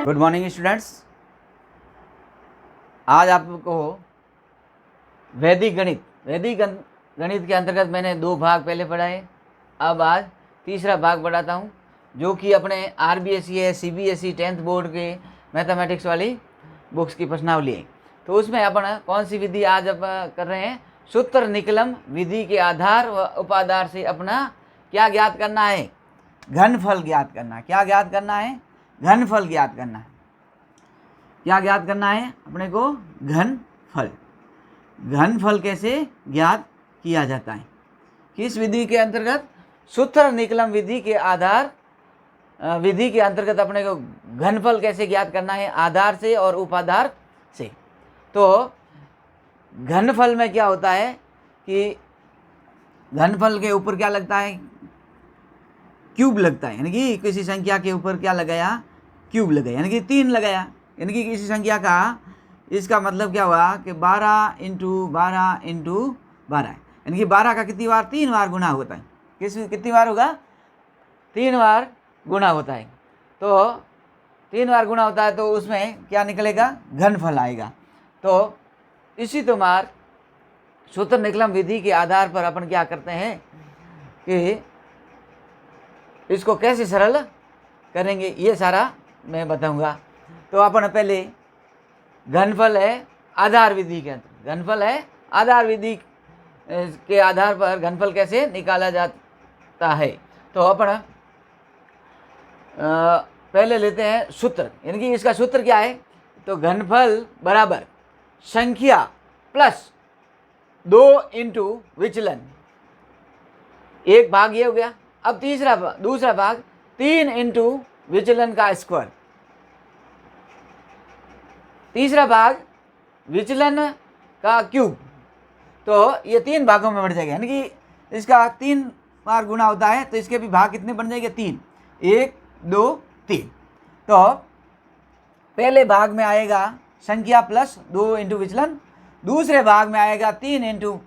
Good morning students. आज आपको वैदिक गणित के अंतर्गत मैंने 2 भाग पहले पढ़ाए। अब आज तीसरा भाग पढ़ाता हूँ, जो कि अपने RBSE है, CBSE 10th बोर्ड के मैथमेटिक्स वाली बुक्स की प्रश्नावली है। तो उसमें अपन कौन सी विधि आज कर रहे हैं? सूत्र निकलम विधि के आधार व उपाधार से अपना क्या ज्ञात करना है? घनफल ज्ञात करना। क्या ज्ञात करना है? घनफल ज्ञात करना है। क्या ज्ञात करना है अपने को? घनफल। घनफल कैसे ज्ञात किया जाता है? किस विधि के अंतर्गत? सूत्र निकलम विधि के आधार विधि के अंतर्गत अपने को घनफल कैसे ज्ञात करना है? आधार से और उपाधार से। तो घनफल में क्या होता है कि घनफल के ऊपर क्या लगता है? क्यूब लगता है, यानी कि किसी संख्या के ऊपर क्या लगाया? क्यूब लगाया, यानी कि 3 लगाया। यानी कि किसी संख्या का, इसका मतलब क्या हुआ कि 12 × 12 × 12, यानी कि 12 का कितनी बार? 3 बार गुना होता है। कितनी बार होगा? 3 बार गुना होता है। तो 3 बार गुना होता है तो उसमें क्या निकलेगा? घनफल आएगा। तो इसी तुम्हार सूत्र निकलम विधि के आधार पर अपन क्या करते हैं कि इसको कैसे सरल करेंगे, ये सारा मैं बताऊंगा। तो अपन पहले घनफल है आधार विधि के अंतर्गत, घनफल है आधार विधि के आधार पर घनफल कैसे निकाला जाता है। तो अपन पहले लेते हैं सूत्र, यानी कि इसका सूत्र क्या है? तो घनफल बराबर संख्या प्लस 2 × विचलन। एक भाग ये हो गया। अब दूसरा भाग 3 × विचलन का स्क्वायर। तीसरा भाग विचलन का क्यूब। तो ये 3 भागों में बढ़ जाएगा, यानी कि इसका 3 बार गुना होता है तो इसके भी भाग कितने बन जाएंगे? 3। 1 2 3। तो पहले भाग में आएगा संख्या प्लस 2 × विचलन, दूसरे भाग में आएगा 3 ×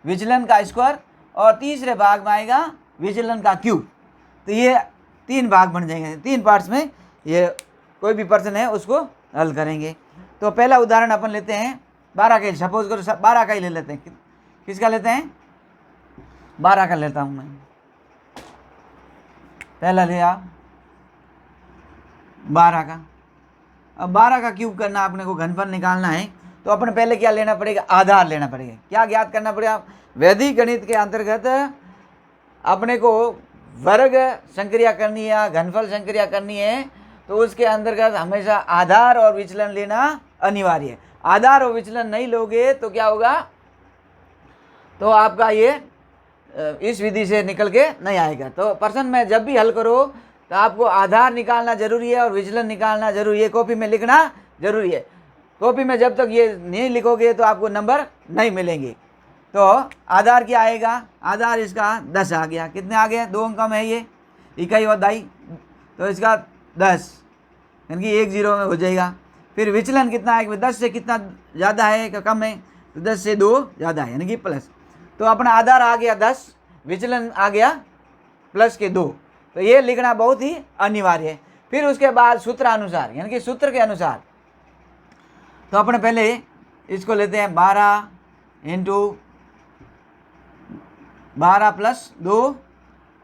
विचलन का स्क्वायर, और तीसरे भाग में आएगा विचलन का क्यूब। तो ये 3 भाग बन जाएंगे। 3 पार्ट्स में ये कोई भी प्रश्न है उसको हल करेंगे। तो पहला उदाहरण अपन लेते हैं 12 का। सपोज करो 12 का ही ले लेते हैं। किसका लेते हैं? 12 का लेता हूं मैं। पहला लिया 12 का। अब 12 का क्यूब करना, अपने को घनफल निकालना है। तो अपन पहले क्या लेना पड़ेगा? आधार लेना पड़ेगा। क्या ज्ञात करना पड़ेगा? वैदिक गणित के अंतर्गत अपने को वर्ग संक्रिया करनी है, घनफल संक्रिया करनी है, तो उसके अंतर्गत हमेशा आधार और विचलन लेना अनिवार्य है। आधार और विचलन नहीं लोगे तो क्या होगा? तो आपका ये इस विधि से निकल के नहीं आएगा। तो प्रश्न में जब भी हल करो तो आपको आधार निकालना जरूरी है और विचलन निकालना जरूरी है। कॉपी में लिखना जरूरी है। कॉपी में जब तक ये नहीं लिखोगे तो आपको नंबर नहीं मिलेंगे। तो आधार क्या आएगा? आधार इसका 10 आ गया। कितने आ गए? 2 अंक में है ये, इकाई और दाई, तो इसका 10, यानी कि 1 0 में हो जाएगा। फिर विचलन कितना है? 10 से कितना ज़्यादा है कि कम है? तो 10 से 2 ज़्यादा है, यानी कि प्लस। तो अपना आधार आ गया 10, विचलन आ गया प्लस के 2। तो ये लिखना बहुत ही अनिवार्य है। फिर उसके बाद सूत्रानुसार, यानी कि सूत्र के अनुसार, तो अपने पहले इसको लेते हैं 12 × 12 + 2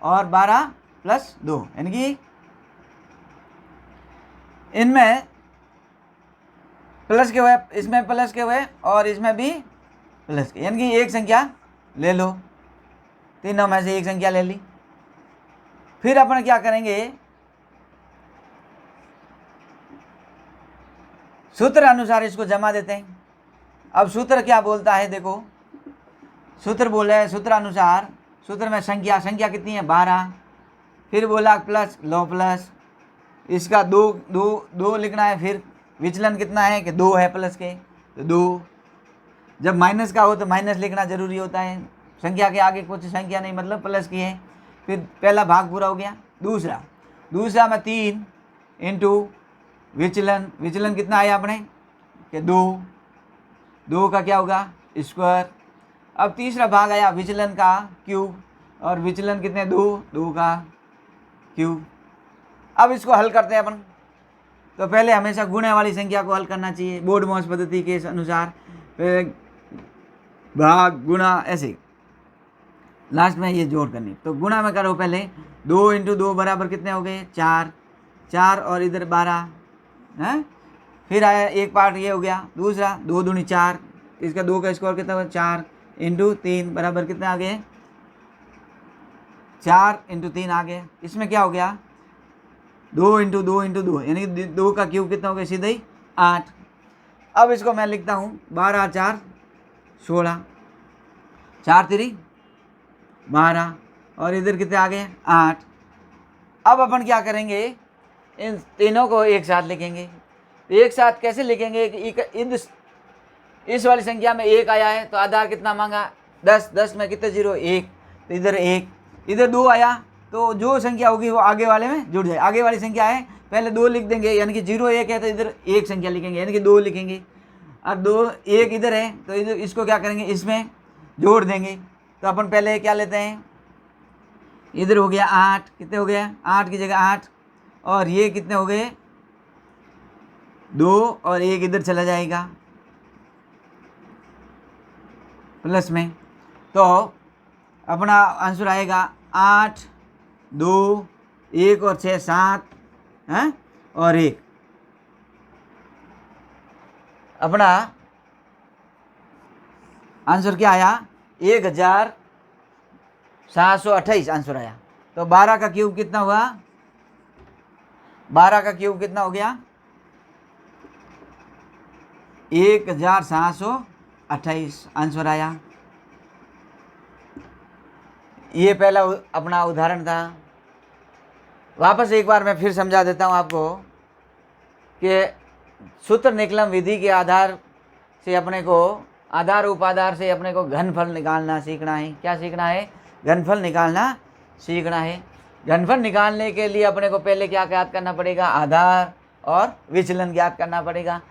और 12 + 2, यानी कि इनमें प्लस के हुए, इसमें प्लस के हुए और इसमें भी प्लस के, यानी कि एक संख्या ले लो। तीनों में से एक संख्या ले ली। फिर अपन क्या करेंगे? सूत्र अनुसार इसको जमा देते हैं। अब सूत्र क्या बोलता है? देखो, सूत्र बोला है सूत्र अनुसार, सूत्र में संख्या कितनी है? 12। फिर बोला प्लस, लो प्लस, इसका 2 लिखना है। फिर विचलन कितना है कि 2 है प्लस के, तो 2। जब माइनस का हो तो माइनस लिखना जरूरी होता है। संख्या के आगे कुछ संख्या नहीं, मतलब प्लस की है। फिर पहला भाग पूरा हो गया। दूसरा में 3 × विचलन कितना आया अपने कि 2 का क्या होगा? स्क्वायर। अब तीसरा भाग आया विचलन का क्यूब, और विचलन कितने? 2 का क्यूब। अब इसको हल करते हैं अपन। तो पहले हमेशा गुणे वाली संख्या को हल करना चाहिए बोर्ड मॉस पद्धति के अनुसार, फिर भाग गुणा ऐसे लास्ट में ये जोड़ करनी। तो गुणा में करो पहले 2 × 2 बराबर कितने हो गए 4, 4 और इधर 12 है। फिर आया एक पार्ट ये हो गया, दूसरा 2 दूनी 4, इसका 2 का स्क्वायर कितना हुआ 4 × 3 बराबर कितने आ गए 4 × 3 आ गए। इसमें क्या हो गया 2 × 2 × 2 यानी कि 2 का क्यूब कितना हो गया सीधे ही 8। अब इसको मैं लिखता हूँ 12 4 16, 4 3 12 और इधर कितने आ गए 8। अब अपन क्या करेंगे इन तीनों को एक साथ लिखेंगे। एक साथ कैसे लिखेंगे कि इस वाली संख्या में 1 आया है तो आधार कितना मांगा 10, 10 में कितने 0 1, तो इधर 1, इधर 2 आया तो जो संख्या होगी वो आगे वाले में जुड़ जाए। आगे वाली संख्या है पहले 2 लिख देंगे, यानी कि 0 1 है तो इधर 1 संख्या लिखेंगे यानी कि 2 लिखेंगे। अब 2 1 इधर है तो इधर इसको क्या करेंगे इसमें जोड़ देंगे। तो अपन पहले क्या लेते हैं, इधर हो गया 8, कितने हो गया 8 की जगह 8 और ये कितने हो गए 2 और 1 इधर चला जाएगा प्लस में। तो अपना आंसर आएगा 8 2 1 और 6 7 हैं और 1। अपना आंसर क्या आया 1728 आंसर आया। तो 12 का क्यूब कितना हुआ 12 का क्यूब कितना हो गया 1728 आंसर आया। ये पहला अपना उदाहरण था। वापस एक बार मैं फिर समझा देता हूँ आपको कि सूत्र निकलम विधि के आधार से अपने को आधार उपाधार से अपने को घनफल निकालना सीखना है। क्या सीखना है घनफल निकालना सीखना है। घनफल निकालने के लिए अपने को पहले क्या ज्ञात करना पड़ेगा आधार और विचलन ज्ञात करना पड़ेगा।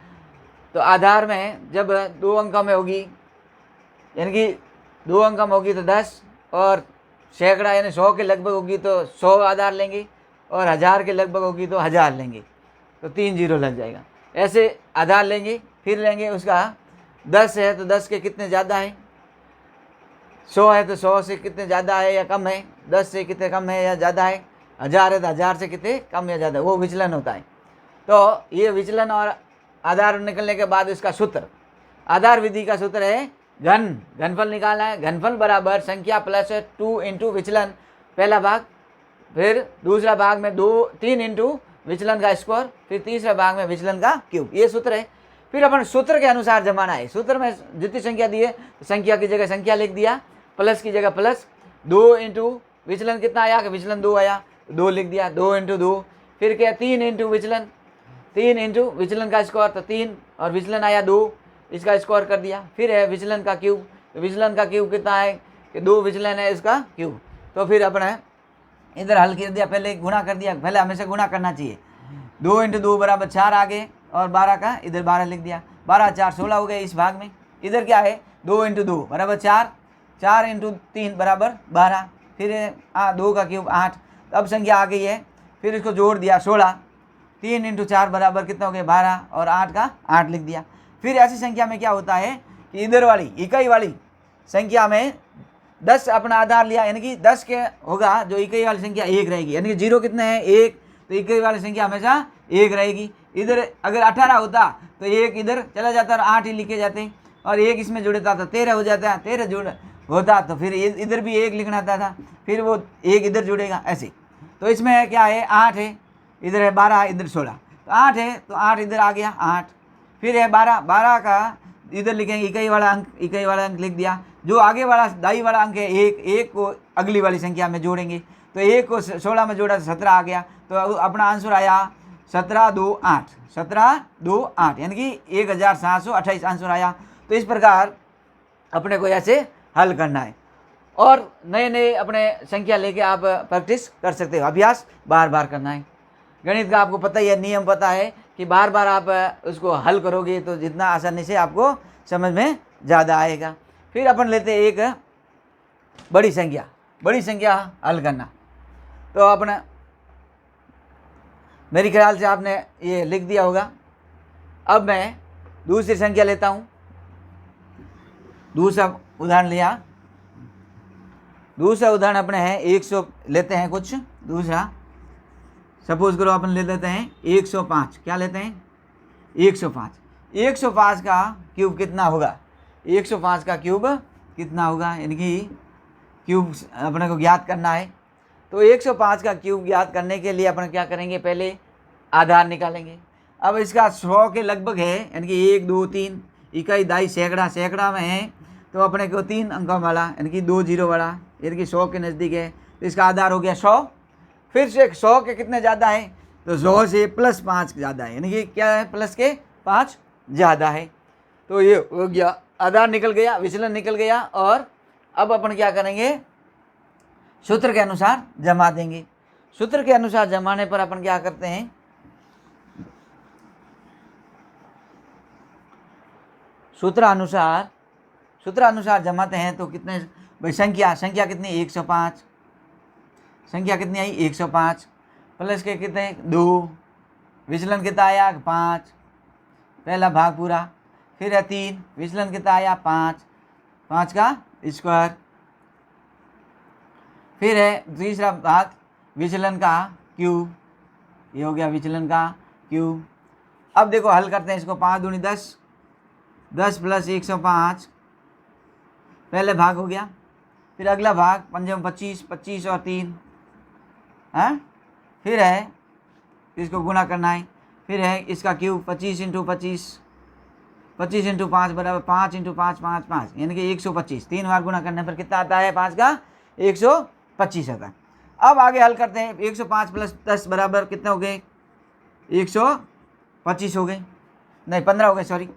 तो आधार में जब 2 अंकों में होगी यानी कि 2 अंकों में होगी तो 10 और सैकड़ा यानी 100 के लगभग होगी तो 100 आधार लेंगे और 1000 के लगभग होगी तो 1000 लेंगे, तो 3 जीरो लग जाएगा। ऐसे आधार लेंगे फिर लेंगे उसका 10 है तो 10 के कितने ज़्यादा है, 100 है तो 100 से कितने ज़्यादा है या कम है, 10 से कितने कम है या ज़्यादा है, 1000 है तो 1000 से कितने कम या ज़्यादा, वो विचलन होता है। तो ये विचलन और आधार निकलने के बाद इसका सूत्र आधार विधि का सूत्र है घनफल निकालना है। घनफल बराबर संख्या प्लस 2 × विचलन पहला भाग, फिर दूसरा भाग में 3 × विचलन का स्क्वायर, फिर तीसरा भाग में विचलन का क्यूब। ये सूत्र है। फिर अपन सूत्र के अनुसार जमाना है। सूत्र में जितनी संख्या दी है संख्या की जगह संख्या लिख दिया, प्लस की जगह प्लस, 2 × विचलन कितना आया कि विचलन 2 आया 2 लिख दिया, 2 × 2, फिर क्या 3 × विचलन, 3 × विचलन का स्क्वायर तो 3 और विचलन आया 2, इसका स्क्वायर कर दिया। फिर है विचलन का क्यूब, विचलन का क्यूब कितना है कि 2 विचलन है इसका क्यूब। तो फिर अपने इधर हल कर दिया, पहले गुणा कर दिया, पहले हमेशा गुणा करना चाहिए। 2 × 2 बराबर 4 आ गए और 12 का इधर 12 लिख दिया, 12 4 16 हो गए इस भाग में। इधर क्या है 2 × 2 बराबर 4, 4 × 3 बराबर 12, फिर 2 का क्यूब 8। अब संख्या आ गई है, फिर इसको जोड़ दिया 16, 3 × 4 बराबर कितना हो गया 12 और 8 का 8 लिख दिया। फिर ऐसी संख्या में क्या होता है कि इधर वाली इकाई वाली संख्या में 10 अपना आधार लिया यानी कि 10 के होगा जो इकाई वाली संख्या 1 रहेगी, यानी कि 0 कितने हैं 1, तो इकाई वाली संख्या हमेशा 1 रहेगी। इधर अगर 18 होता तो 1 इधर चला जाता और 8 ही लिखे जाते और 1 इसमें जुड़ता तो 13 हो जाता, 13 जुड़ होता तो फिर इधर भी 1 लिखना था, फिर वो 1 इधर जुड़ेगा ऐसे। तो इसमें क्या है 8 है, इधर है 12 इधर 16, तो 8 है तो 8 इधर आ गया 8, फिर है 12, 12 का इधर लिखेंगे इकाई वाला अंक लिख दिया। जो आगे वाला दाई वाला अंक है 1, 1 को अगली वाली संख्या में जोड़ेंगे तो 1 को 16 में जोड़ा तो 17 आ गया। तो अपना आंसर आया 17 2 8, 17 2 8 यानी कि 1728 आंसर आया। तो इस प्रकार अपने को ऐसे हल करना है और नए नए अपने संख्या लेके आप प्रैक्टिस कर सकते हो, अभ्यास बार बार करना है। गणित का आपको पता ही है, नियम पता है कि बार बार आप उसको हल करोगे तो जितना आसानी से आपको समझ में ज़्यादा आएगा। फिर अपन लेते एक बड़ी संख्या हल करना। तो अपना मेरे ख्याल से आपने ये लिख दिया होगा। अब मैं दूसरी संख्या लेता हूँ, दूसरा उदाहरण लिया। दूसरा उदाहरण अपने है 100 लेते हैं कुछ दूसरा। सपोज करो अपन ले लेते हैं 105। क्या लेते हैं? 105। 105 का क्यूब कितना होगा? 105 का क्यूब कितना होगा, यानी कि क्यूब अपने को ज्ञात करना है। तो 105 का क्यूब ज्ञात करने के लिए अपन क्या करेंगे, पहले आधार निकालेंगे। अब इसका 100 के लगभग है, यानी कि 1 2 3 इकाई दाई सैकड़ा, सैकड़ा में है तो अपने को 3 अंकों वाला यानी कि 2 जीरो वाला, यानी कि 100 के नज़दीक है, तो इसका आधार हो गया 100। फिर से 100 के कितने ज़्यादा है, तो 100 से +5 ज़्यादा है, यानी कि क्या है, प्लस के 5 ज़्यादा है। तो ये हो गया, आधार निकल गया, विचलन निकल गया। और अब अपन क्या करेंगे, सूत्र के अनुसार जमा देंगे। सूत्र के अनुसार जमाने पर अपन क्या करते हैं, सूत्रानुसार जमाते हैं। तो कितने भाई, संख्या कितनी, 105। संख्या कितनी आई, 105 प्लस के कितने 2, विचलन कितना आया 5, पहला भाग पूरा। फिर है 3, विचलन कितना आया 5, 5 का स्क्वायर। फिर है तीसरा भाग विचलन का क्यूब, ये हो गया विचलन का क्यूब। अब देखो हल करते हैं इसको, 5 दूनी 10, 10 प्लस 105 पहले भाग हो गया। फिर अगला भाग 5 25, 25 और 3 है। फिर है इसको गुणा करना है। फिर है इसका क्यूब 25 × 25, 25 × 5 बराबर 5 × 5 5 5, यानी कि 125। 3 बार गुणा करने पर कितना आता है, 5 का 125 आता है। अब आगे हल करते हैं, 105 + 10 बराबर कितने हो गए, 125 हो गए, नहीं 15 हो गए, सॉरी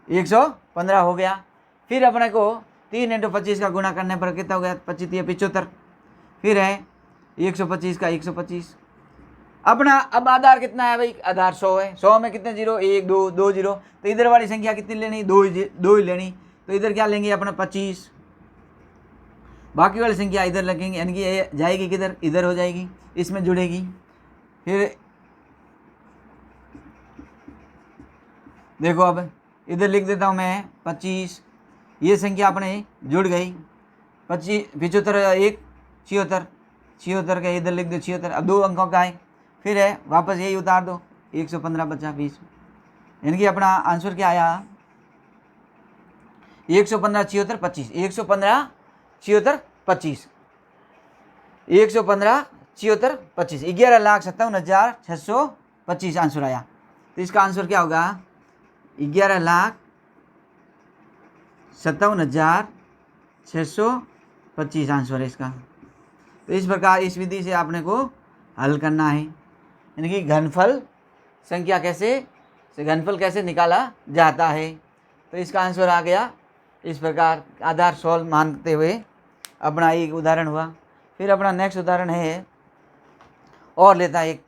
115 हो गया। फिर अपने को 3 × 25 का गुणा करने पर कितना हो गया, 25 × 75। फिर है 125 का 125 अपना। अब आधार कितना है भाई, आधार 100 है। 100 में कितने जीरो, 1 2 2 जीरो, तो इधर वाली संख्या कितनी लेनी, 2 ही लेनी। तो इधर क्या लेंगे अपना 25, बाकी वाली संख्या इधर लगेंगे, यानी कि ये जाएगी किधर, इधर हो जाएगी, इसमें जुड़ेगी। फिर देखो अब इधर लिख देता हूँ मैं 25, ये संख्या अपने जुड़ गई। 25 75 1 76, 76 का इधर लिख दो 76। अब 2 अंकों का है, फिर है वापस यही उतार दो, 115 बचा 20, यानी कि अपना आंसर क्या आया, 115 76 25, 115 76 25, 115 76 25, 11,57,625 आंसर आया। तो इसका आंसर क्या होगा, 11,57,625 आंसर है इसका। तो इस प्रकार इस विधि से आपने को हल करना है, यानी कि घनफल कैसे निकाला जाता है। तो इसका आंसर आ गया इस प्रकार, आधार 100 मानते हुए अपना एक उदाहरण हुआ। फिर अपना नेक्स्ट उदाहरण है, और लेता है एक।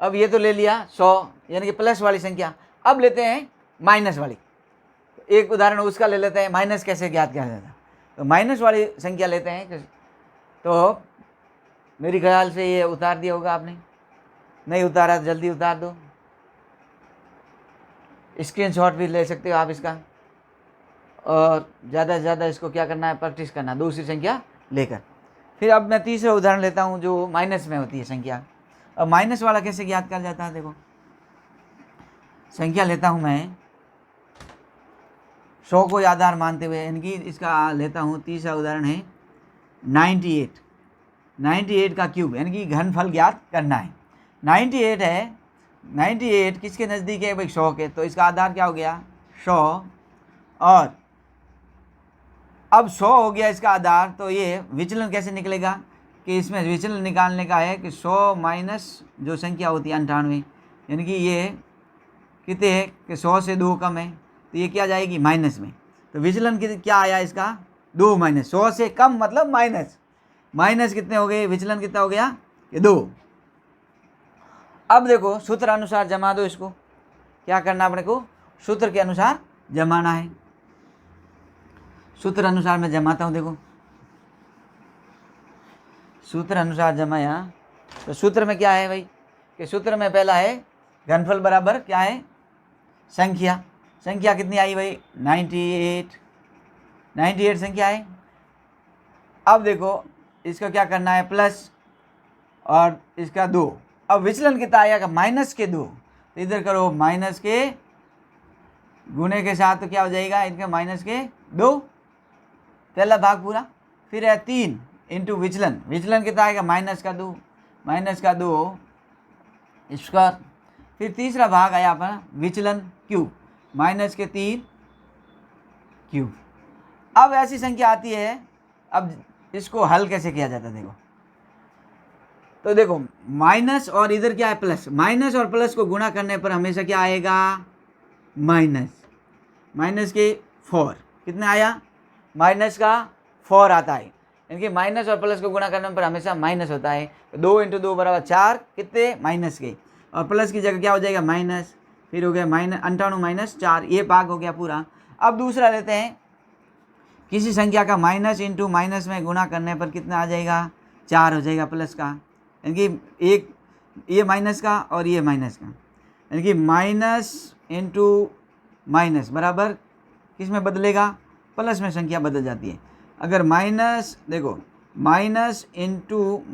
अब ये तो ले लिया 100 यानी कि प्लस वाली संख्या। अब लेते हैं माइनस वाली, एक उदाहरण उसका ले लेते हैं, माइनस कैसे ज्ञात किया जाता है। तो माइनस वाली संख्या लेते हैं। तो मेरे ख्याल से ये उतार दिया होगा आपने, नहीं उतारा तो जल्दी उतार दो, स्क्रीनशॉट भी ले सकते हो आप इसका। और ज़्यादा से ज़्यादा इसको क्या करना है, प्रैक्टिस करना दूसरी संख्या लेकर। फिर अब मैं तीसरा उदाहरण लेता हूँ जो माइनस में होती है संख्या। अब माइनस वाला कैसे ज्ञात किया जाता है, देखो संख्या लेता हूँ मैं 100 को आधार मानते हुए, यानी कि इसका लेता हूँ तीसरा उदाहरण है 98 का क्यूब, यानी कि घनफल ज्ञात करना है। 98 है, 98 किसके नज़दीक है भाई, 100 के। तो इसका आधार क्या हो गया 100, और अब 100 हो गया इसका आधार। तो ये विचलन कैसे निकलेगा, कि इसमें विचलन निकालने का है कि 100 माइनस जो संख्या होती है 98, यानी कि ये कितने है कि 100 से 2 कम है, तो ये क्या जाएगी माइनस में। तो विचलन क्या आया इसका 2 माइनस, 100 से कम मतलब माइनस कितने हो गए, विचलन कितना हो गया ये 2। अब देखो सूत्र अनुसार जमा दो इसको, क्या करना अपने को, सूत्र के अनुसार जमाना है। सूत्र अनुसार मैं जमाता हूँ, देखो सूत्र अनुसार जमाया। तो सूत्र में क्या है भाई, कि सूत्र में पहला है घनफल बराबर क्या है, संख्या। संख्या कितनी आई भाई, 98 संख्या है। अब देखो इसका क्या करना है, प्लस और इसका 2। अब विचलन कितना आएगा, माइनस के 2। तो इधर करो माइनस के गुने के साथ, तो क्या हो जाएगा इनका माइनस के 2, पहला भाग पूरा। फिर है 3 इंटू विचलन, विचलन कितना आएगा, माइनस का 2 स्क्वायर। फिर तीसरा भाग आया अपना विचलन क्यूब, माइनस के 3 क्यूब। अब ऐसी संख्या आती है, अब इसको हल कैसे किया जाता है देखो। तो देखो माइनस और इधर क्या है प्लस, माइनस और प्लस को गुणा करने पर हमेशा क्या आएगा, माइनस के 4। कितना आया, माइनस का 4 आता है, यानी माइनस और प्लस को गुणा करने पर हमेशा माइनस होता है। 2 इंटू 2 बराबर 4, कितने, माइनस के, और प्लस की जगह क्या हो जाएगा, माइनस। फिर हो गया माइनस 98 माइनस 4, ये भाग हो गया पूरा। अब दूसरा लेते हैं, किसी संख्या का माइनस इंटू माइनस में गुणा करने पर कितना आ जाएगा, 4 हो जाएगा प्लस का, यानी कि एक ये माइनस का और ये माइनस का, यानी कि माइनस इंटू माइनस बराबर किस में बदलेगा, प्लस में संख्या बदल जाती है। अगर माइनस देखो, माइनस इंटू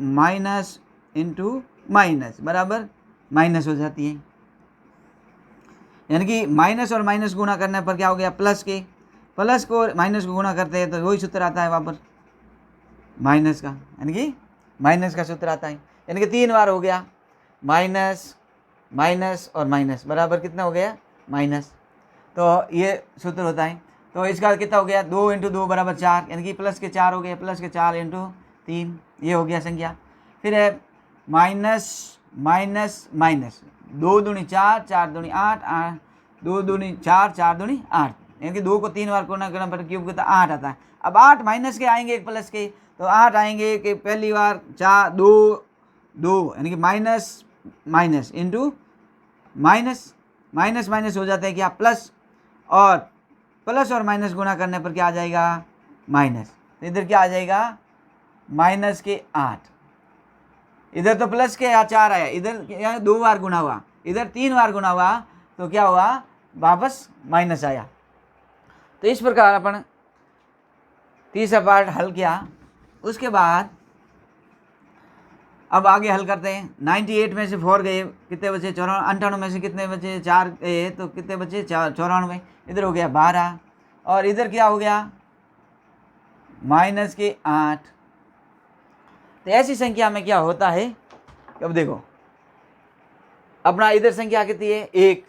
माइनस बराबर माइनस हो जाती है, यानी कि माइनस और माइनस गुणा करने पर क्या हो गया, प्लस के, प्लस को माइनस को गुणा करते हैं तो वही सूत्र आता है वापस माइनस का, यानी कि माइनस का सूत्र आता है। यानी कि 3 बार हो गया माइनस माइनस और माइनस बराबर कितना हो गया, माइनस। तो ये सूत्र होता है। तो इसका कितना हो गया, 2 इंटू 2 बराबर 4, यानी कि प्लस के 4 हो गए, प्लस के 4 इंटू 3, ये हो गया संख्या। फिर है माइनस माइनस माइनस, 2 दूनी 4, 4 दूनी 8, 2 दूनी 4, 4 दूनी 8, यानी कि 2 को 3 बार गुणा करने पर क्यूब कितना 8 आता है। अब 8 माइनस के आएंगे एक प्लस के, तो 8 आएंगे कि पहली बार 4 2 यानी कि minus minus into minus, minus minus हो जाता है क्या, प्लस, और प्लस और माइनस गुणा करने पर क्या आ जाएगा, माइनस। तो इधर क्या आ जाएगा, माइनस के 8, इधर तो प्लस के 4 आया, इधर 2 बार गुणा हुआ, इधर 3 बार गुणा हुआ, तो क्या हुआ, वापस माइनस आया। तो इस प्रकार अपन तीसरा पार्ट हल किया। उसके बाद अब आगे हल करते हैं। 98 में से 4 गए, कितने बचे, 98 में से कितने बचे, 4 गए, तो कितने बचे, 94। इधर हो गया 12, और इधर क्या हो गया, माइनस के 8। तो ऐसी संख्या में क्या होता है, अब देखो अपना इधर संख्या कितनी है, 1,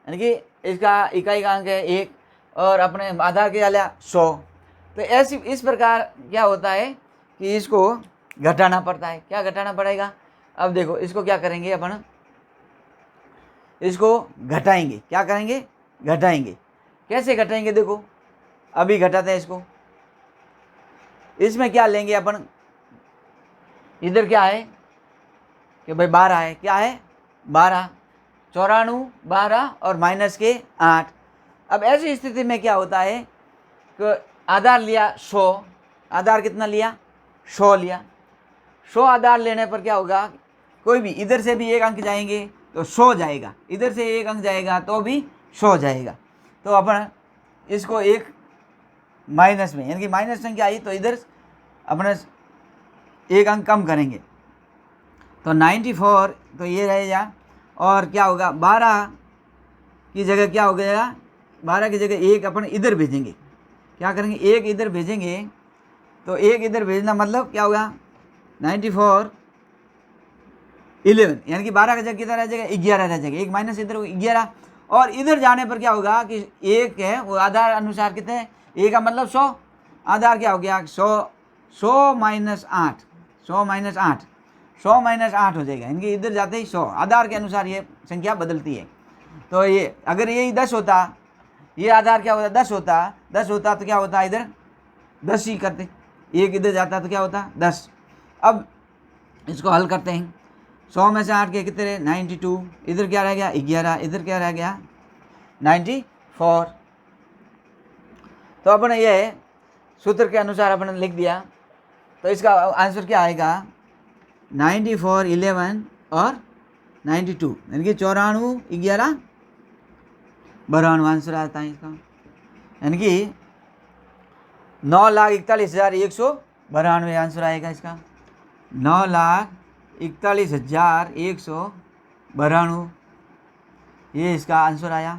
यानी कि इसका इकाई का अंक है 1, और अपने आधार के डाला 100। तो ऐसी इस प्रकार क्या होता है कि इसको घटाना पड़ता है। क्या घटाना पड़ेगा, अब देखो इसको क्या करेंगे अपन, इसको घटाएंगे। क्या करेंगे, घटाएंगे। कैसे घटाएंगे, देखो अभी घटाते हैं इसको। इसमें क्या लेंगे अपन, इधर क्या है कि भाई 12 है, क्या है 12, 94 12 और माइनस के 8। अब ऐसी स्थिति में क्या होता है कि आधार लिया 100, आधार कितना लिया, 100 लिया। 100 आधार लेने पर क्या होगा, कोई भी इधर से भी एक अंक जाएंगे तो 100 जाएगा, इधर से एक अंक जाएगा तो भी 100 जाएगा। तो अपन इसको एक माइनस में, यानी कि माइनस संख्या आई तो इधर अपने एक अंक कम करेंगे, तो 94, तो ये रहेगा। और क्या होगा, 12 की जगह क्या हो गया, 12 की जगह एक अपन इधर भेजेंगे। क्या करेंगे, एक इधर भेजेंगे, तो एक इधर भेजना मतलब क्या होगा, 94 11, यानी कि 12 की जगह कितना रह जाएगा, 11 रह जाएगा, एक माइनस इधर 11। और इधर जाने पर क्या होगा कि एक है वो आधार अनुसार कितने हैं, एक का मतलब 100, आधार क्या हो गया 100 माइनस 8, 100 माइनस 8, 100 माइनस 8 हो जाएगा, इनके इधर जाते ही 100, आधार के अनुसार ये संख्या बदलती है। तो ये अगर ये 10 होता, ये आधार क्या होता, 10 होता तो क्या होता, इधर 10 ही करते, एक इधर जाता तो क्या होता 10। अब इसको हल करते हैं। 100 में से 8 के कितने रहे, 92, इधर क्या रह गया 11, इधर क्या रह गया 94। तो अपन ये सूत्र के अनुसार अपन लिख दिया। तो इसका आंसर क्या आएगा, 94 11 और 92 यानी कि 94 11 92 आंसर आता है इसका, यानी कि 9,41,192 आंसर आएगा इसका। 9,41,192 ये इसका आंसर आया।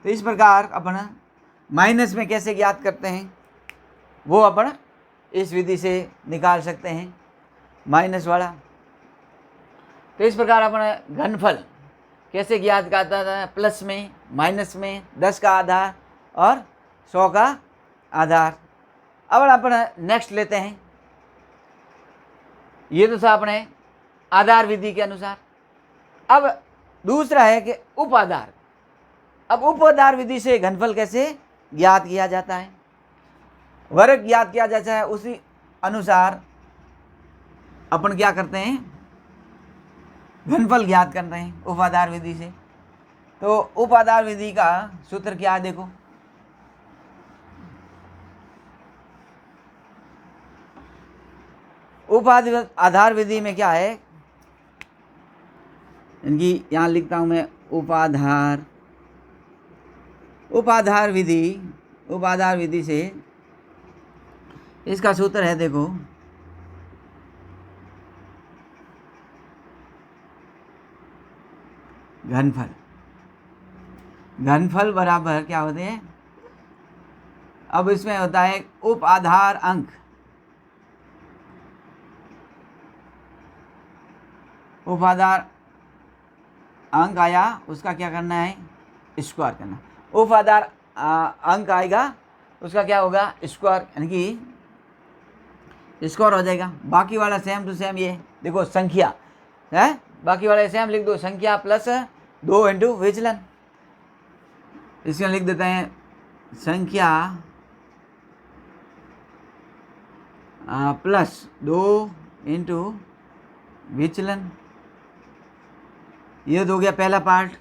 तो इस प्रकार अपन माइनस में कैसे ज्ञात करते हैं वो अपन इस विधि से निकाल सकते हैं, माइनस वाला। तो इस प्रकार अपन घनफल कैसे ज्ञात करता था, प्लस में, माइनस में, 10 का आधार और 100 का आधार। अब अपन नेक्स्ट लेते हैं, ये तो था अपने आधार विधि के अनुसार। अब दूसरा है कि उप आधार। अब उप आधार विधि से घनफल कैसे ज्ञात किया जाता है, वर्ग ज्ञात किया जाता है, उसी अनुसार अपन क्या करते हैं, घनफल ज्ञात कर रहे हैं उप आधार विधि से। तो उप आधार विधि का सूत्र क्या है, देखो उप आधार विधि में क्या है, इनकी यहाँ लिखता हूँ मैं, उप आधार विधि से इसका सूत्र है, देखो घनफल बराबर क्या होते हैं, अब इसमें होता है उप आधार अंक, उप आधार अंक आया उसका क्या करना है, स्क्वायर करना। उप आधार अंक आएगा उसका क्या होगा, स्क्वायर, यानी कि स्क्वायर हो जाएगा। बाकी वाला सेम टू सेम, ये देखो संख्या है, बाकी वाला सेम लिख दो, संख्या प्लस 2 इंटू विचलन। इसमें लिख देते हैं संख्या प्लस 2 इंटू विचलन। ये तो हो गया पहला पार्ट।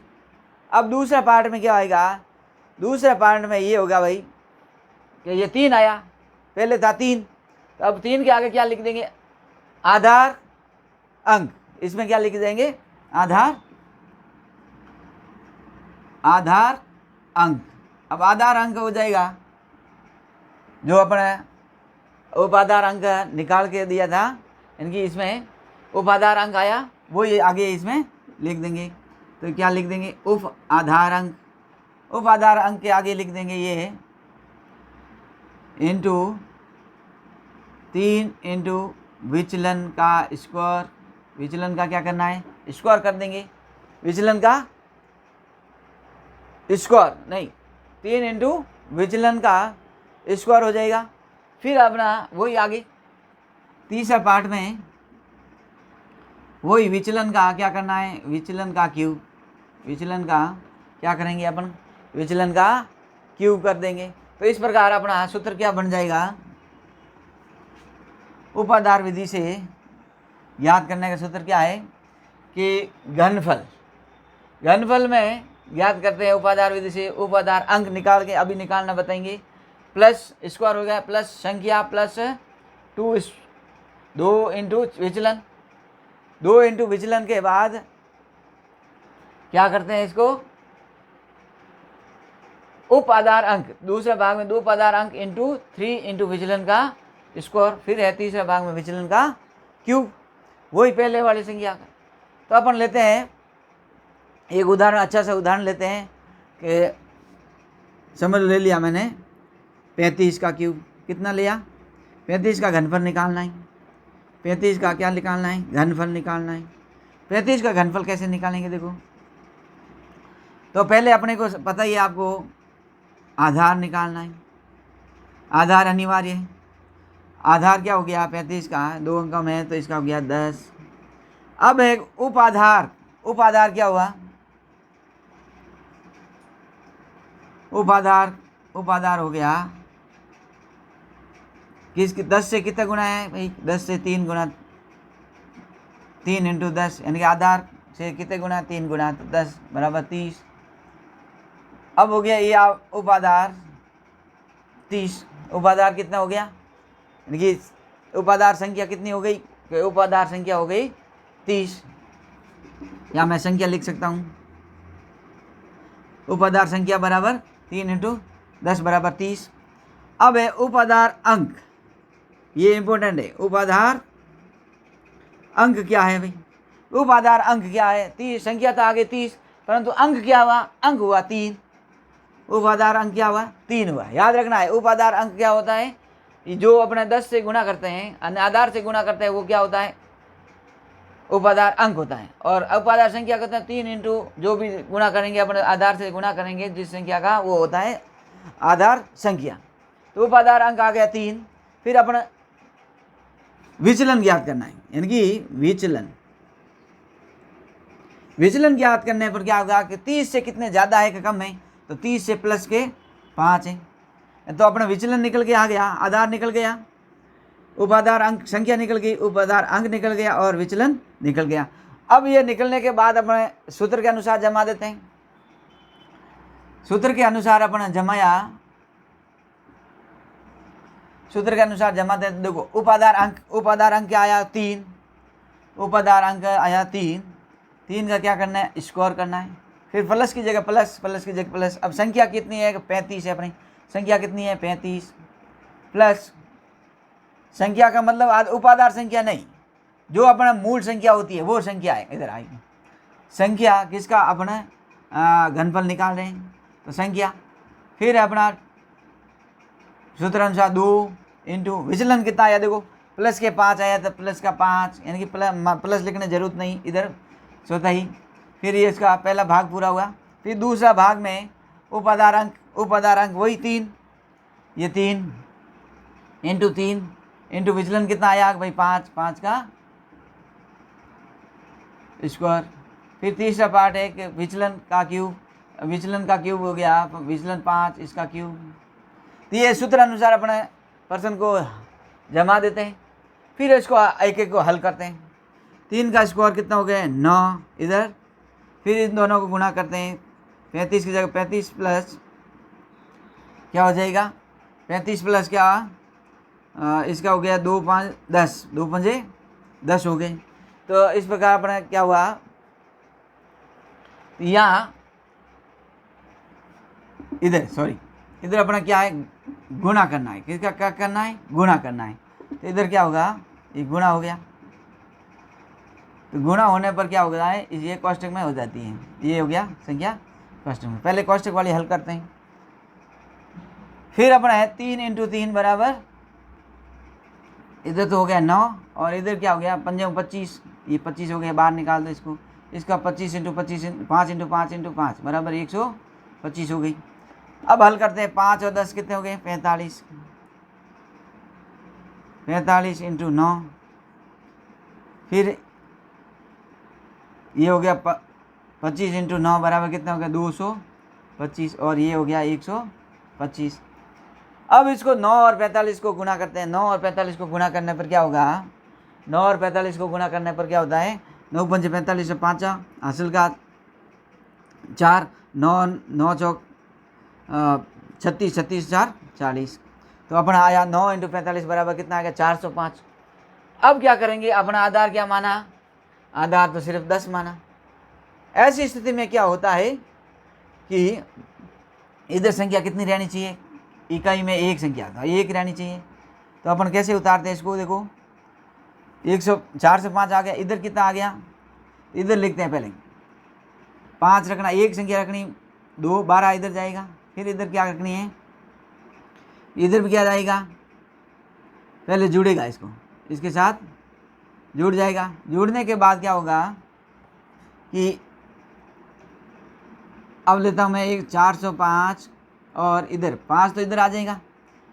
अब दूसरा पार्ट में क्या आएगा, दूसरा पार्ट में ये होगा भाई कि ये 3 आया, पहले था 3, तो अब 3 के आगे क्या लिख देंगे, आधार अंक। इसमें क्या लिख देंगे, आधार अंक। अब आधार अंक हो जाएगा जो अपने उपाधार अंक निकाल के दिया था, इनकी इसमें उपाधार अंक आया, वो ये आगे इसमें लिख देंगे। तो क्या लिख देंगे, उप आधार अंक। उप आधार अंक के आगे लिख देंगे ये इंटू 3 इंटू विचलन का स्क्वायर। विचलन का क्या करना है, स्क्वायर कर देंगे, विचलन का स्क्वायर नहीं, 3 इंटू विचलन का स्क्वायर हो जाएगा। फिर अपना वही आगे तीसरा पार्ट में वही विचलन का क्या करना है, विचलन का क्यूब। विचलन का क्या करेंगे अपन, विचलन का क्यूब कर देंगे। तो इस प्रकार अपना सूत्र क्या बन जाएगा, उपाधार विधि से याद करने का सूत्र क्या है कि घनफल में याद करते हैं उपाधार विधि से, उपाधार अंक निकाल के अभी निकालना बताएंगे। प्लस स्क्वायर हो गया, प्लस संख्या प्लस 2 इंटू विचलन। 2 इंटू विचलन के बाद क्या करते हैं, इसको उप आधार अंक, दूसरे भाग में 2 उपाधार अंक इंटू 3 इंटू विचलन का स्क्वायर। फिर है तीसरे भाग में विचलन का क्यूब, वही पहले वाली संख्या का। तो अपन लेते हैं एक उदाहरण, अच्छा सा उदाहरण लेते हैं कि समझ ले लिया मैंने 35 का क्यूब कितना लिया, 35 का घनफल निकालना है। 35 का क्या निकालना है, घनफल निकालना है। 35 का घनफल कैसे निकालेंगे, देखो तो पहले अपने को पता ही है आपको, आधार निकालना है। आधार अनिवार्य है। आधार क्या हो गया 35 का, 2 अंक में है तो इसका हो गया 10। अब एक उपाधार, उपाधार क्या हुआ, उपाधार हो गया किसकी, 10 से कितना गुना है भाई, 10 से 3 गुना, 3 इंटू 10, यानी कि आधार से कितने गुना, 3 गुना, तो 10 बराबर 30। अब हो गया ये उपाधार 30। उपाधार कितना हो गया, यानी कि उपाधार संख्या कितनी हो गई, उपाधार संख्या हो गई 30। या मैं संख्या लिख सकता हूँ, उपाधार संख्या बराबर 3 इंटू 10 बराबर 30। अब है उपाधार अंक, ये इंपॉर्टेंट है। उपाधार अंक क्या है भाई? उपाधार अंक क्या है? 30 संख्या तो आगे 30, परंतु अंक क्या हुआ? अंक हुआ 3। उपाधार अंक क्या हुआ? 3 हुआ। याद रखना है उपाधार अंक क्या होता है? जो अपने 10 से गुणा करते हैं, आधार से गुणा करते हैं, वो क्या होता है? उपाधार अंक होता है। और उपाधार संख्या कहते हैं 3 इंटू जो भी गुणा करेंगे अपने आधार से गुणा करेंगे जिस संख्या का, वो होता है आधार संख्या। तो उपाधार अंक आ गया 3। फिर अपना विचलन ज्ञात करना है, यानी कि विचलन ज्ञात करने पर क्या होगा कि 30 से कितने ज़्यादा है कि कम है? तो 30 से प्लस के 5 है, तो अपना विचलन निकल के आ गया, आधार निकल गया, उपाधार अंक संख्या निकल गई, उपाधार अंक निकल गया और विचलन निकल गया। अब ये निकलने के बाद अपने सूत्र के अनुसार जमा देते हैं। सूत्र के अनुसार अपना जमाया, सूत्र के अनुसार जमा देते। देखो उपाधार अंक क्या आया? 3। उपाधार अंक आया 3 का क्या करना है? स्क्वायर करना है। फिर प्लस की जगह प्लस, प्लस की जगह प्लस। अब संख्या कितनी है? 35 है। अपनी संख्या कितनी है? 35 प्लस संख्या का मतलब उपाधार संख्या नहीं, जो अपना मूल संख्या होती है वो संख्या है। इधर आएगी संख्या किसका? अपना घनफल निकाल रहे हैं तो संख्या। फिर अपना सूत्र अनुसार 2 इंटू विचलन कितना आया? देखो प्लस के 5 आया तो प्लस का 5, यानी कि प्लस लिखने जरूरत नहीं, इधर स्वतः ही। फिर ये इसका पहला भाग पूरा हुआ। फिर दूसरा भाग में उपाधार अंक वही 3, ये 3 इंटू 3 इंटू विचलन कितना आया भाई? 5 का स्क्वायर। फिर तीसरा पार्ट है कि विचलन का क्यूब हो गया, विचलन 5 इसका क्यूब। तो ये सूत्र अनुसार अपने पर्सन को जमा देते हैं। फिर इसको एक एक को हल करते हैं। 3 का स्क्वायर कितना हो गया? 9 इधर। फिर इन दोनों को गुणा करते हैं, 35 की जगह 35 प्लस क्या हो जाएगा? 35 प्लस क्या इसका हो गया 2 5 10, 2 5 10 हो गए। तो इस प्रकार अपना क्या हुआ? यहाँ इधर अपना क्या है? गुणा करना है। किसका क्या करना है? गुणा करना है। तो इधर क्या होगा? ये गुणा हो गया। तो गुणा होने पर क्या हो गया है? ये कोष्टक में हो जाती है। ये हो गया संख्या कोष्टक में। पहले कोष्टक वाली हल करते हैं। फिर अपना है 3 इंटू 3 बराबर, इधर तो हो गया 9 और इधर क्या हो गया? 5 25, ये 25 हो गया, बाहर निकाल दो इसको। इसका 25 इंटू 25 5 इंटू 5 इंटू 5 बराबर 125 हो गई। अब हल करते हैं। 5 और 10 कितने हो गए? 45। 45 इंटू 9, फिर ये हो गया 25 इंटू 9 बराबर कितना हो गया? 225 और ये हो गया 125। अब इसको 9 और 45 को गुणा करते हैं। 9 और 45 को गुणा करने पर क्या होगा? 9 और 45 को गुणा करने पर क्या होता है? 9 5 45 5 हासिल का 4, 9 चौक 36, 36 4 40। तो अपना आया 9 इंटू 45 बराबर कितना आ गया? 405। अब क्या करेंगे? अपना आधार क्या माना? आधार तो सिर्फ 10 माना। ऐसी स्थिति में क्या होता है कि इधर संख्या कितनी रहनी चाहिए? इकाई में एक संख्या था, 1 रहनी चाहिए। तो अपन कैसे उतारते हैं इसको? देखो 104 से 5 आ गया। इधर कितना आ गया? इधर लिखते हैं पहले 5 रखना, एक संख्या रखनी, 2 12 इधर जाएगा। फिर इधर क्या रखनी है? इधर भी क्या जाएगा? पहले जुड़ेगा, इसके साथ जुड़ जाएगा। जुड़ने के बाद क्या होगा कि अब लेता हूँ मैं 405 और इधर 5 तो इधर आ जाएगा,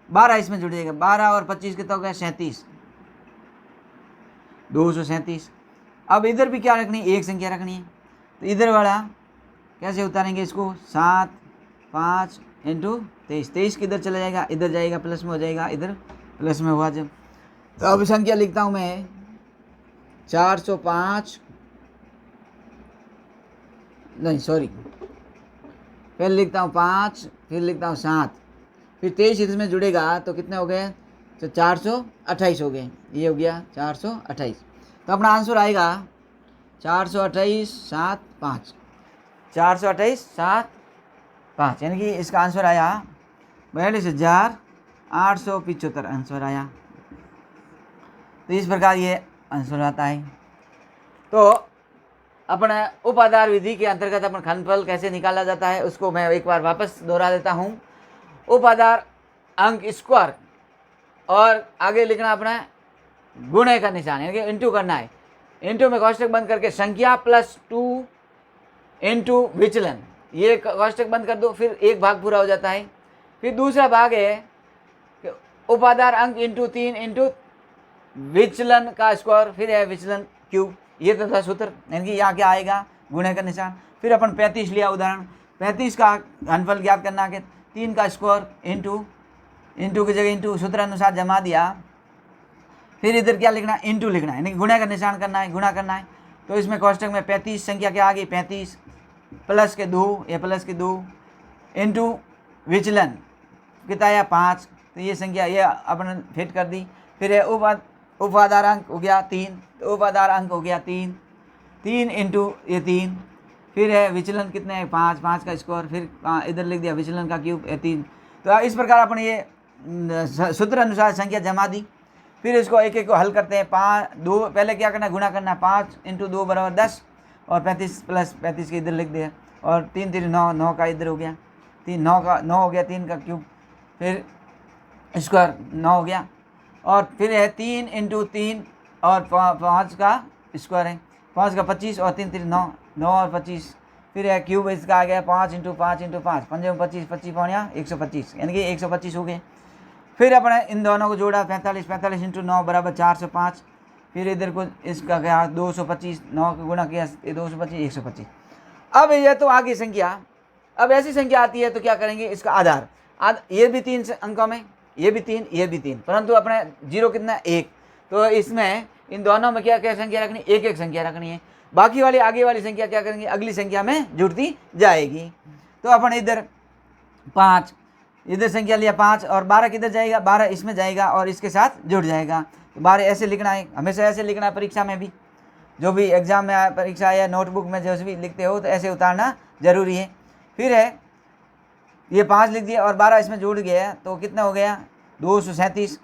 12 इसमें जुड़ जाएगा। 12 और 25 कितना हो गया? 37, 237। अब इधर भी क्या रखनी है? एक संख्या रखनी है। तो इधर वाला कैसे उतारेंगे इसको? 7 5 इंटू 23। 23 किधर चला जाएगा? इधर जाएगा, प्लस में हो जाएगा, इधर प्लस में हुआ जब। तो अब संख्या लिखता हूँ मैं 405, नहीं सॉरी, पहले लिखता हूँ 5, फिर लिखता हूँ 7, फिर 23 इसमें जुड़ेगा तो कितने हो गए? तो 428 हो गए। ये हो गया 428। तो अपना आंसर आएगा 428,7,5 428,7,5 यानी कि इसका आंसर आया 42,875 आंसर आया। तो इस प्रकार ये आंसर आता है। तो अपन उपाधार विधि के अंतर्गत अपन घनफल कैसे निकाला जाता है उसको मैं एक बार वापस दोहरा देता हूँ। उपाधार अंक स्क्वायर और आगे लिखना अपना गुणे का निशान यानी कि इंटू करना है। इंटू में कोष्टक बंद करके संख्या प्लस 2 इंटू विचलन, ये कोष्टक बंद कर दो, फिर एक भाग पूरा हो जाता है। फिर दूसरा भाग है कि उपाधार अंक इंटू 3 इंटू विचलन का स्क्वायर, फिर है विचलन क्यूब, ये तो था सूत्र। यानी कि यहाँ क्या आएगा गुणे का निशान। फिर अपन 35 लिया उदाहरण, 35 का घनफल ज्ञात करना के 3 का स्क्वायर इंटू की जगह इंटू सूत्र अनुसार जमा दिया। फिर इधर क्या लिखना है इंटू लिखना है, यानी गुणे का निशान करना है, गुणा करना है। तो इसमें कोष्टक में 35 संख्या क्या आ गई 35 प्लस के 2, ये प्लस के 2 इंटू विचलन कितना आया 5, तो ये संख्या ये अपन फिट कर दी। फिर है उपाधार अंक हो गया 3, तो उपाधार अंक हो गया 3 इंटू ये 3, फिर है विचलन कितने हैं 5 का स्क्वायर, फिर इधर लिख दिया विचलन का क्यूब 3। तो इस प्रकार अपन ये सूत्र अनुसार संख्या जमा दी। फिर इसको एक एक को हल करते हैं। 2 पहले क्या करना है गुणा करना है, 5 इंटू 2 बराबर 10 और 35 प्लस 35 के इधर लिख दिया और 3 3 9 9 का इधर हो गया 3 9 का 9 हो गया 3 का क्यूब, फिर स्क्वायर 9 हो गया और फिर है 3 इंटू 3 और 5 का स्क्वायर है 5 का 25 और 3 3 9 9 और 25, फिर है क्यूब इसका आ गया 5 इंटू 5 इंटू 5 5 25 25 पौनिया 125 यानी कि 125 हो गए। फिर अपने इन दोनों को जोड़ा 45 इंटू 9 बराबर 405, फिर इधर को इसका क्या 225 9 का गुणा किया 225 125। अब ये तो आगे संख्या, अब ऐसी संख्या आती है तो क्या करेंगे इसका आधार ये भी 3 अंकों में, ये भी 3 परंतु अपने जीरो कितना 1, तो इसमें इन दोनों में क्या क्या संख्या रखनी एक संख्या रखनी है। बाकी वाली आगे वाली संख्या क्या करेंगे अगली संख्या में जुड़ती जाएगी। तो अपन इधर 5 इधर संख्या लिया 5 और 12 किधर जाएगा 12 इसमें जाएगा और इसके साथ जुड़ जाएगा। तो 12 ऐसे लिखना है, हमेशा ऐसे लिखना है परीक्षा में भी, जो भी एग्जाम में परीक्षा या नोटबुक में जो भी लिखते हो तो ऐसे उतारना जरूरी है। फिर है ये 5 लिख दिया और 12 इसमें जुड़ गया तो कितना हो गया 237।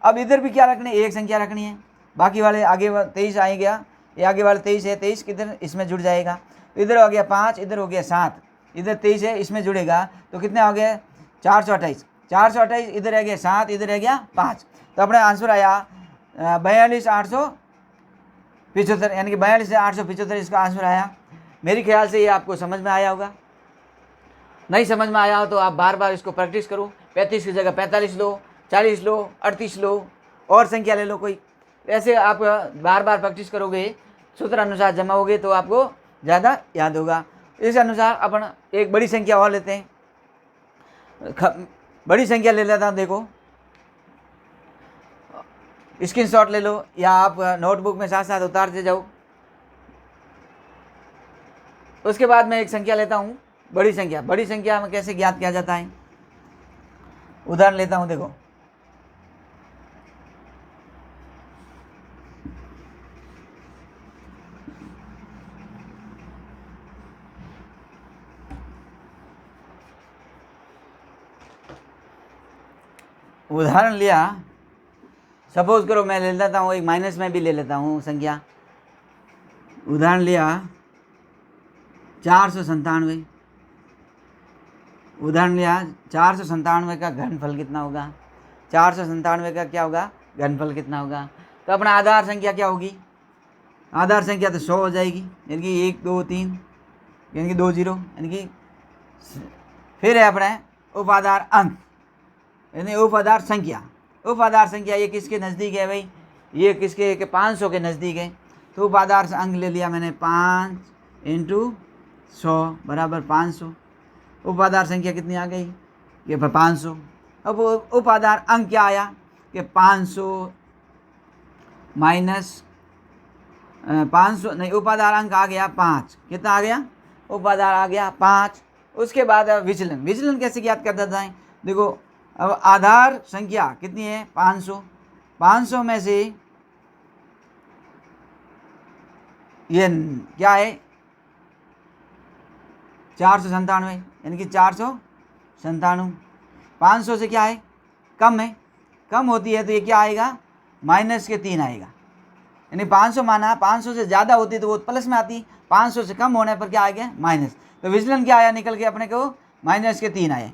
अब इधर भी क्या रखनी है एक संख्या रखनी है, बाकी वाले आगे 23 आ गया, ये आगे वाले 23 है 23 किधर इसमें जुड़ जाएगा। तो इधर हो गया 5 इधर हो गया 7 इधर 23 है इसमें जुड़ेगा तो कितने हो गए 428 इधर रह गया 7 इधर रह गया 5। तो अपना आंसर आया 42,875 यानी कि 42,875 इसका आंसर आया। मेरे ख्याल से ये आपको समझ में आया होगा। नहीं समझ में आया हो तो आप बार बार इसको प्रैक्टिस करो। 35 की जगह 45 लो, 40 लो, 38 लो और संख्या ले लो कोई, ऐसे आप बार बार प्रैक्टिस करोगे सूत्र अनुसार जमाओगे तो आपको ज़्यादा याद होगा। इस अनुसार अपन एक बड़ी संख्या और लेते हैं, बड़ी संख्या ले लेता हूँ, देखो स्क्रीनशॉट ले लो या आप नोटबुक में साथ साथ उतारते जाओ। उसके बाद मैं एक संख्या लेता हूँ बड़ी संख्या में कैसे ज्ञात किया जाता है उदाहरण लेता हूँ। देखो उदाहरण लिया, सपोज करो मैं ले लेता हूँ एक माइनस में भी ले लेता हूँ संख्या। उदाहरण लिया 497, उदाहरण लिया 497 का घनफल कितना होगा, 497 का क्या होगा घनफल कितना होगा। तो अपना आधार संख्या क्या होगी, आधार संख्या तो 100 हो जाएगी यानी कि 1 2 3 यानी कि 2 0 यानी कि। फिर है अपने उपाधार अंक यानी उपाधार संख्या ये किसके नज़दीक है भाई, ये किसके के 500 के नज़दीक है। तो उपाधार अंक ले लिया मैंने 5 इंटू 100 बराबर 500। उपाधार संख्या कितनी आ गई ये 500। अब उपाधार अंक क्या आया कि 500 माइनस 500 नहीं, उपाधार अंक आ गया 5, कितना आ गया उपाधार आ गया 5। उसके बाद विचलन कैसे ज्ञात कर देता है, देखो अब आधार संख्या कितनी है 500 में से ये क्या है 497, यानी कि 497। 500 से क्या है कम है, कम होती है तो ये क्या आएगा माइनस के 3 आएगा। यानी 500 माना, 500 से ज़्यादा होती तो वो प्लस में आती, 500 से कम होने पर क्या आ गया माइनस। तो विचलन क्या आया निकल के अपने को माइनस के 3 आए।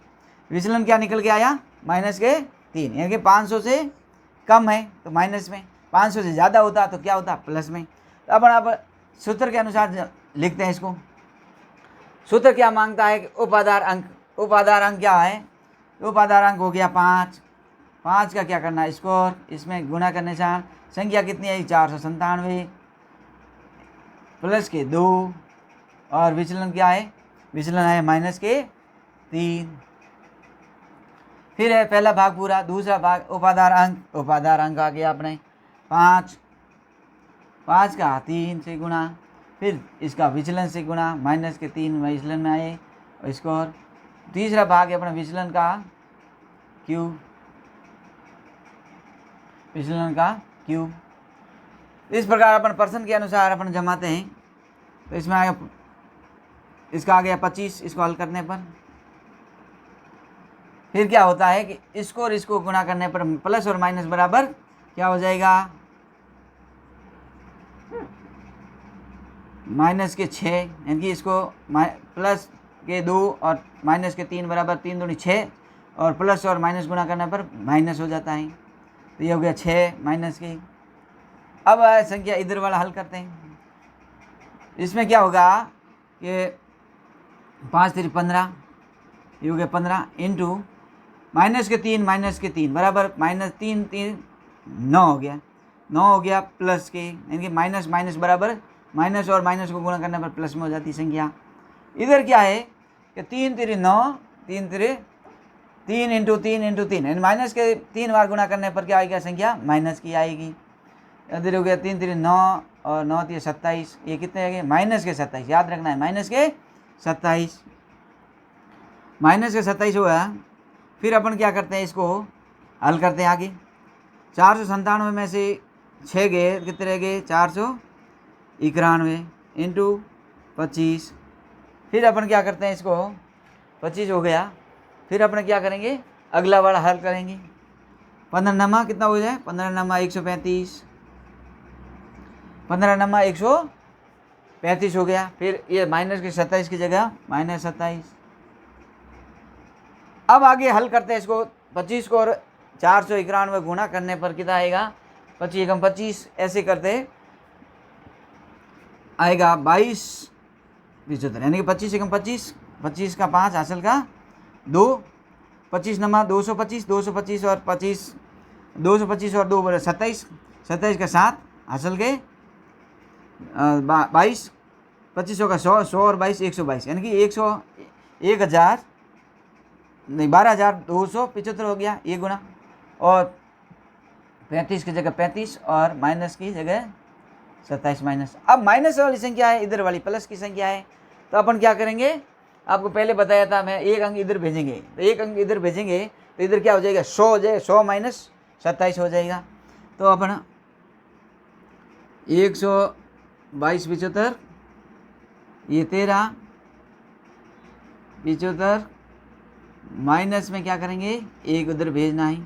विचलन क्या निकल के आया माइनस के 3, यानी कि 500 से कम है तो माइनस में, 500 से ज़्यादा होता तो क्या होता प्लस में। तो अब आप सूत्र के अनुसार लिखते हैं इसको। सूत्र क्या मांगता है कि उपाधार अंक, उपाधार अंक क्या है, उपाधार अंक हो गया 5। 5 का क्या करना है स्कोर, इसमें गुणा करने से संख्या कितनी है 497 प्लस के 2 और विचलन क्या है, विचलन है माइनस के 3। फिर है पहला भाग पूरा, दूसरा भाग उपाधार अंक, उपाधार अंक आ गया अपने 5, 5 का 3 से गुणा, फिर इसका विचलन से गुणा, माइनस के 3 विचलन में आए स्कोर। तीसरा भाग है अपना विचलन का क्यूब, विचलन का क्यूब। इस प्रकार अपन पर्सन के अनुसार अपन जमाते हैं। तो इसमें आ गया, इसका आ गया 25 इसको हल करने पर। फिर क्या होता है कि इसको और इसको गुणा करने पर प्लस और माइनस बराबर क्या हो जाएगा माइनस के 6, यानी कि इसको प्लस के 2 और माइनस के 3 बराबर 3 दूनी 6 और प्लस और माइनस गुणा करने पर माइनस हो जाता है। तो ये हो गया 6 माइनस की। अब संख्या इधर वाला हल करते हैं। इसमें क्या होगा कि 5 3 15, ये हो गया 15 इंटू माइनस के 3 बराबर माइनस 3 3 9 हो गया, 9 हो गया प्लस के, यानी कि माइनस माइनस बराबर माइनस और माइनस को गुणा करने पर प्लस में हो जाती संख्या। इधर क्या है कि 3 3 9, 3 3 3 इंटू 3 इंटू 3, यानी माइनस के 3 बार गुणा करने पर क्या आएगी संख्या माइनस की आएगी। इधर हो गया 3 3 9 और 9 3 27, ये कितने आएंगे माइनस के 27, याद रखना है माइनस के 27, माइनस के 27 हुआ। फिर अपन क्या करते हैं इसको हल करते हैं आगे। 497 में से 6 गए कितने रह गए 491 इंटू 25। फिर अपन क्या करते हैं इसको 25 हो गया। फिर अपन क्या करेंगे अगला वाला हल करेंगे। 15 नमा कितना हो जाए 15 नमा 135, 15 नमा 135 हो गया। फिर ये माइनस के 27 की जगह माइनस 27। अब आगे हल करते हैं इसको। 25 को और 491 गुणा करने पर कितना आएगा 25 एकम 25, ऐसे करते आएगा 2275, यानी कि 25 एकम 25, 25 का 5 हासिल का 2, 25 नमा 225, 225 और 25, 225 और 2 27, 27 का 7 हासिल के 22, 25 का 100, 100 और 22 122, यानी कि 12,275 हो गया ये गुणा। और 35 की जगह 35 और माइनस की जगह 27 माइनस। अब माइनस वाली संख्या है, इधर वाली प्लस की संख्या है। तो अपन क्या करेंगे, आपको पहले बताया था मैं, एक अंक इधर भेजेंगे तो एक अंक इधर भेजेंगे तो इधर क्या हो जाएगा 100 हो जाएगा, 100 माइनस 27 हो जाएगा। तो अपन 122 ये 13 75 माइनस में क्या करेंगे एक उधर भेजना है,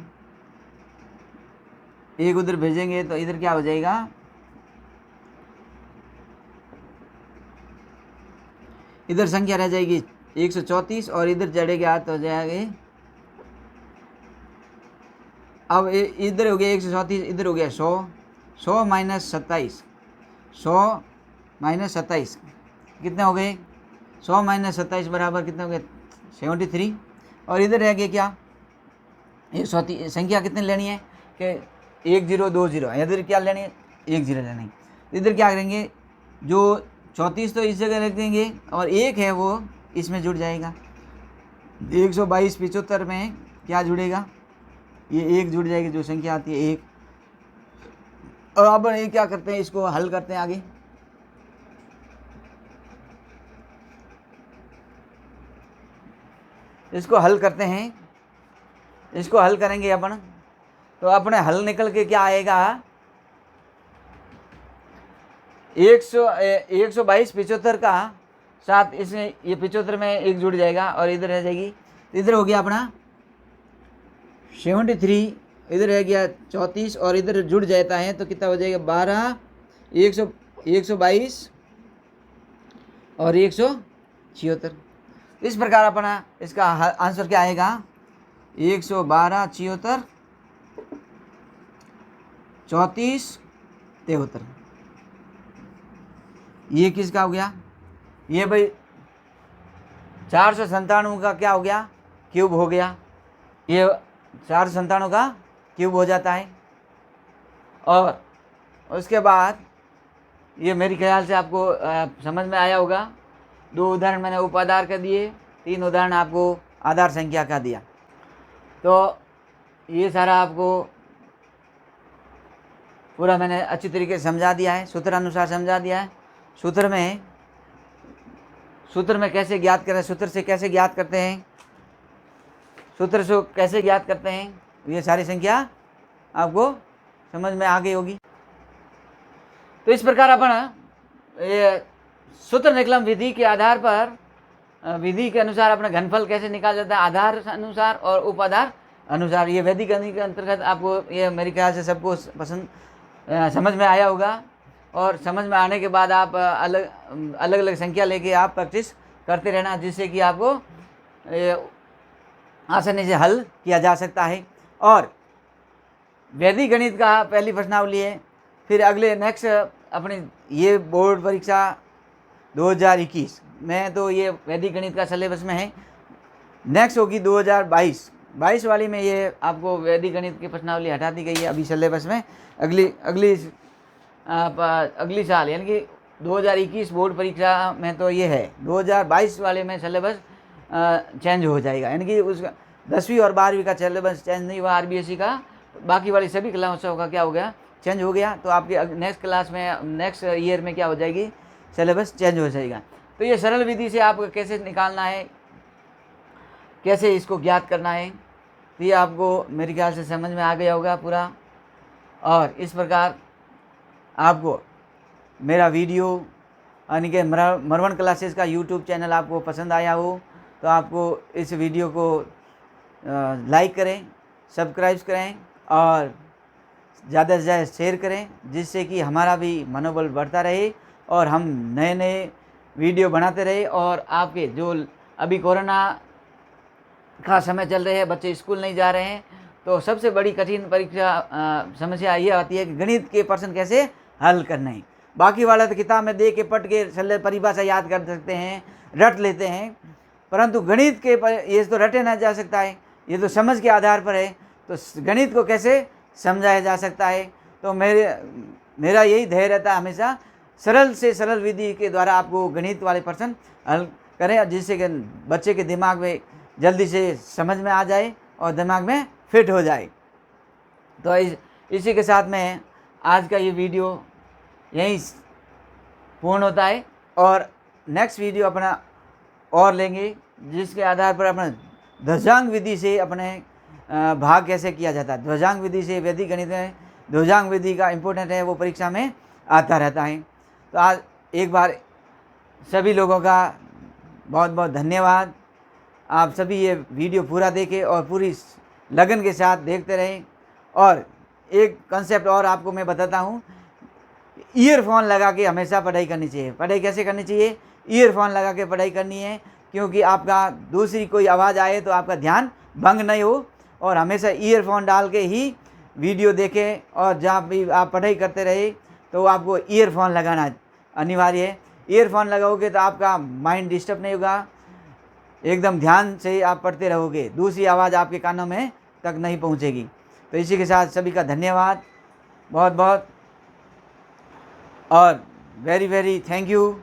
एक उधर भेजेंगे तो इधर क्या हो जाएगा इधर संख्या रह जाएगी 134 और इधर चढ़ेगा तो हो जाएगा। अब इधर हो गया 134, इधर हो गया 100, 100 माइनस 27, 100 माइनस 27 कितने हो गए 100 माइनस 27 बराबर कितने हो गए 73। और इधर रह गया क्या 130, संख्या कितनी लेनी है कि 1020, इधर क्या लेनी है 10 लेनी है। इधर क्या करेंगे जो 34 तो इस जगह रख देंगे और एक है वो इसमें जुड़ जाएगा। 122 75 में क्या जुड़ेगा ये एक जुड़ जाएगी जो संख्या आती है एक। और अब ये क्या करते हैं इसको हल करते हैं आगे। इसको हल करते हैं, इसको हल करेंगे अपन तो अपने हल निकल के क्या आएगा 122 75 का साथ इसमें ये 75 में एक जुड़ जाएगा और इधर रह जाएगी। इधर हो गया अपना 73, इधर रह गया 34 और इधर जुड़ जाता है तो कितना हो जाएगा 12, 122 और 176। इस प्रकार अपना इसका आंसर क्या आएगा 112, 76, 34, 73। ये किसका हो गया, ये भाई 497 का क्या हो गया, क्यूब हो गया। ये 497 का क्यूब हो जाता है। और उसके बाद ये मेरे ख्याल से आपको समझ में आया होगा। 2 उदाहरण मैंने उपाधार का दिए, 3 उदाहरण आपको आधार संख्या का दिया। तो ये सारा आपको पूरा मैंने अच्छी तरीके से समझा दिया है, सूत्र अनुसार समझा दिया है। सूत्र में कैसे ज्ञात करें, सूत्र से कैसे ज्ञात करते हैं, सूत्र से कैसे ज्ञात करते हैं, ये सारी संख्या आपको समझ में आ गई होगी। तो इस प्रकार अपन ये सूत्र निकलम विधि के आधार पर, विधि के अनुसार अपना घनफल कैसे निकाला जाता है, आधार अनुसार और उपाधार अनुसार। ये वैदिक गणित के अंतर्गत आपको ये मेरे ख्याल से सबको पसंद समझ में आया होगा। और समझ में आने के बाद आप अलग अलग संख्या लेके आप प्रैक्टिस करते रहना, जिससे कि आपको आसानी से हल किया जा सकता है। और वैदिक गणित का पहली प्रश्नावली है। फिर अगले नेक्स्ट अपनी ये बोर्ड परीक्षा 2021 में तो ये वैदिक गणित का सिलेबस में है। नेक्स्ट होगी 2022 वाली में ये आपको वैदिक गणित की प्रश्नावली हटा दी गई है अभी सिलेबस में। अगली साल यानी कि 2021 बोर्ड परीक्षा में तो ये है। 2022 वाले में सिलेबस चेंज हो जाएगा, यानी कि उसका 10वीं और 12वीं का सिलेबस चेंज नहीं हुआ। आरबीएसई का बाकी वाली सभी क्लासों का क्या हो गया, चेंज हो गया। तो आपके नेक्स्ट क्लास में नेक्स्ट ईयर में क्या हो जाएगी, सिलेबस चेंज हो जाएगा। तो ये सरल विधि से आपको कैसे निकालना है, कैसे इसको ज्ञात करना है, तो ये आपको मेरे ख्याल से समझ में आ गया होगा पूरा। और इस प्रकार आपको मेरा वीडियो यानी कि मरवन क्लासेस का यूट्यूब चैनल आपको पसंद आया हो तो आपको इस वीडियो को लाइक करें, सब्सक्राइब करें और ज़्यादा से ज़्यादा शेयर करें, जिससे कि हमारा भी मनोबल बढ़ता रहे और हम नए नए वीडियो बनाते रहे। और आपके जो अभी कोरोना का समय चल रहे हैं, बच्चे स्कूल नहीं जा रहे हैं, तो सबसे बड़ी कठिन परीक्षा समस्या ये आती है कि गणित के प्रश्न कैसे हल करना है। बाकी वाला तो किताब में देख के पढ़ के सल्ले परिभाषा याद कर सकते हैं, रट लेते हैं, परंतु गणित के ये तो रटे ना जा सकता है, ये तो समझ के आधार पर है। तो गणित को कैसे समझाया जा सकता है, तो मेरा यही ध्येय रहता है हमेशा सरल से सरल विधि के द्वारा आपको गणित वाले प्रश्न हल करें, जिससे कि बच्चे के दिमाग में जल्दी से समझ में आ जाए और दिमाग में फिट हो जाए। तो इसी के साथ में आज का ये वीडियो यहीं पूर्ण होता है और नेक्स्ट वीडियो अपना और लेंगे, जिसके आधार पर अपना ध्वजांक विधि से अपने भाग कैसे किया जाता है। ध्वजांक विधि से वैदिक गणित में ध्वजांक विधि का इम्पोर्टेंट है, वो परीक्षा में आता रहता है। तो आज एक बार सभी लोगों का बहुत बहुत धन्यवाद। आप सभी ये वीडियो पूरा देखें और पूरी लगन के साथ देखते रहें। और एक कंसेप्ट और आपको मैं बताता हूँ, ईयरफोन लगा के हमेशा पढ़ाई करनी चाहिए। पढ़ाई कैसे करनी चाहिए, ईयरफोन लगा के पढ़ाई करनी है, क्योंकि आपका दूसरी कोई आवाज़ आए तो आपका ध्यान भंग नहीं हो। और हमेशा ईयरफोन डाल के ही वीडियो देखें, और जहाँ भी आप पढ़ाई करते रहे तो आपको ईयरफोन लगाना अनिवार्य है। ईयरफोन लगाओगे तो आपका माइंड डिस्टर्ब नहीं होगा, एकदम ध्यान से आप पढ़ते रहोगे, दूसरी आवाज़ आपके कानों में तक नहीं पहुंचेगी। तो इसी के साथ सभी का धन्यवाद बहुत बहुत और वेरी वेरी थैंक यू।